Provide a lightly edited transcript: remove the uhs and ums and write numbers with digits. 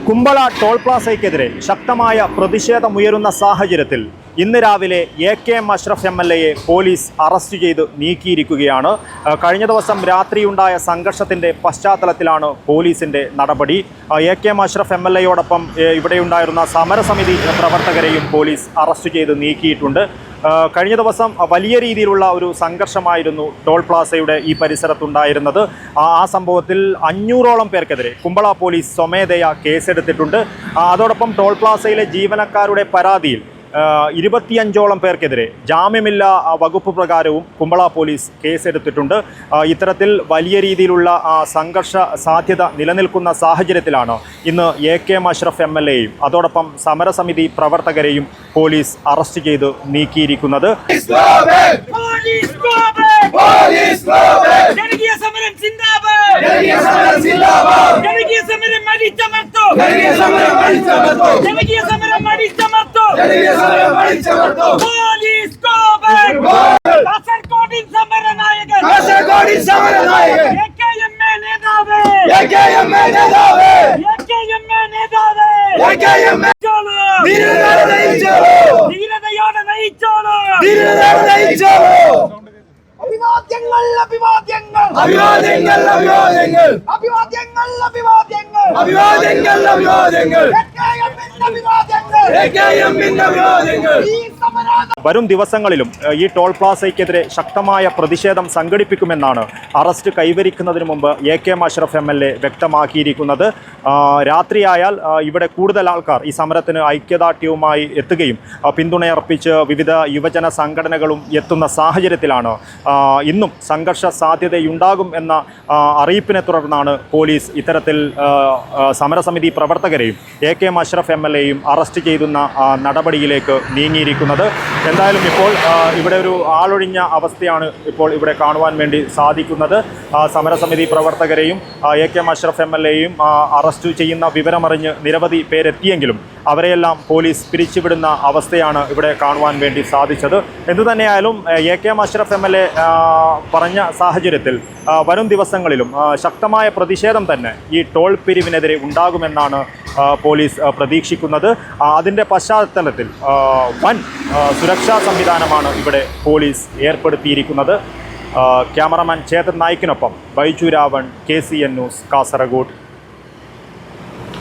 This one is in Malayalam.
കുമ്പള ടോൾ പ്ലാസയ്ക്കെതിരെ ശക്തമായ പ്രതിഷേധമുയരുന്ന സാഹചര്യത്തിൽ ഇന്ന് രാവിലെ എ.കെ.എം. അഷ്റഫ് എം.എൽ.എയെ പോലീസ് അറസ്റ്റ് ചെയ്ത് നീക്കിയിരിക്കുകയാണ്. കഴിഞ്ഞ ദിവസം രാത്രിയുണ്ടായ സംഘർഷത്തിൻ്റെ പശ്ചാത്തലത്തിലാണ് പോലീസിൻ്റെ നടപടി. എ.കെ.എം. അഷ്റഫ് എം.എൽ.എയോടൊപ്പം ഇവിടെയുണ്ടായിരുന്ന സമരസമിതി പ്രവർത്തകരെയും പോലീസ് അറസ്റ്റ് ചെയ്ത് നീക്കിയിട്ടുണ്ട്. കഴിഞ്ഞ ദിവസം വലിയ രീതിയിലുള്ള ഒരു സംഘർഷമായിരുന്നു ടോൾ പ്ലാസയുടെ ഈ പരിസരത്തുണ്ടായിരുന്നത്. ആ സംഭവത്തിൽ 500ഓളം പേർക്കെതിരെ കുമ്പള പോലീസ് സ്വമേധയാ കേസെടുത്തിട്ടുണ്ട്. അതോടൊപ്പം ടോൾ പ്ലാസയിലെ ജീവനക്കാരുടെ പരാതിയിൽ 25ഓളം പേർക്കെതിരെ ജാമ്യമില്ലാ വകുപ്പ് പ്രകാരവും കുമ്പള പോലീസ് കേസെടുത്തിട്ടുണ്ട്. ഇത്തരത്തിൽ വലിയ രീതിയിലുള്ള സംഘർഷ സാധ്യത നിലനിൽക്കുന്ന സാഹചര്യത്തിലാണ് ഇന്ന് എ.കെ.എം. അഷ്റഫ് എം.എൽ.എയും അതോടൊപ്പം സമരസമിതി പ്രവർത്തകരെയും പോലീസ് അറസ്റ്റ് ചെയ്ത് നീക്കിയിരിക്കുന്നത്. വരും ദിവസങ്ങളിലും ഈ ടോൾ പ്ലാസയ്ക്കെതിരെ ശക്തമായ പ്രതിഷേധം സംഘടിപ്പിക്കുമെന്നാണ് അറസ്റ്റ് കൈവരിക്കുന്നതിന് മുമ്പ് എ.കെ.എം. അഷ്റഫ് എം.എൽ.എ വ്യക്തമാക്കിയിരിക്കുന്നത്. രാത്രിയായാൽ ഇവിടെ കൂടുതൽ ആൾക്കാർ ഈ സമരത്തിന് ഐക്യദാർഢ്യവുമായി എത്തുകയും പിന്തുണയർപ്പിച്ച് വിവിധ യുവജന സംഘടനകളും എത്തുന്ന സാഹചര്യത്തിലാണ് ഇന്നും സംഘർഷ സാധ്യതയുണ്ടാകും എന്ന അറിയിപ്പിനെ തുടർന്നാണ് പോലീസ് ഇത്തരത്തിൽ സമരസമിതി പ്രവർത്തകരെയും എ.കെ.എം. അഷ്റഫ് എം.എൽ.എയും അറസ്റ്റ് ചെയ്യുന്ന നടപടിയിലേക്ക് നീങ്ങിയിരിക്കുന്നത്. എന്തായാലും ഇപ്പോൾ ഇവിടെ ഒരു ആളൊഴിഞ്ഞ അവസ്ഥയാണ് ഇപ്പോൾ ഇവിടെ കാണുവാൻ വേണ്ടി സാധിക്കുന്നത്. സമരസമിതി പ്രവർത്തകരെയും എ.കെ.എം. അഷ്റഫ് എം.എൽ.എയും അറസ്റ്റ് ചെയ്യുന്ന വിവരമറിഞ്ഞ് നിരവധി പേരെത്തിയെങ്കിലും അവരെയെല്ലാം പോലീസ് പിരിച്ചുവിടുന്ന അവസ്ഥയാണ് ഇവിടെ കാണുവാൻ വേണ്ടി സാധിച്ചത്. എന്തുതന്നെയായാലും എ.കെ.എം. അഷ്റഫ് എം.എൽ.എ പറഞ്ഞ സാഹചര്യത്തിൽ വരും ദിവസങ്ങളിലും ശക്തമായ പ്രതിഷേധം തന്നെ ഈ ടോൾ പിരിവിനെതിരെ ഉണ്ടാകുമെന്നാണ് പോലീസ് പ്രതീക്ഷിക്കുന്നത്. അതിൻ്റെ പശ്ചാത്തലത്തിൽ വൻ സുരക്ഷാ സംവിധാനമാണ് ഇവിടെ പോലീസ് ഏർപ്പെടുത്തിയിരിക്കുന്നത്. ക്യാമറമാൻ ചേതൻ നായിക്കിനൊപ്പം ബൈജു രാവൺ, KCN ന്യൂസ്, കാസർഗോഡ്.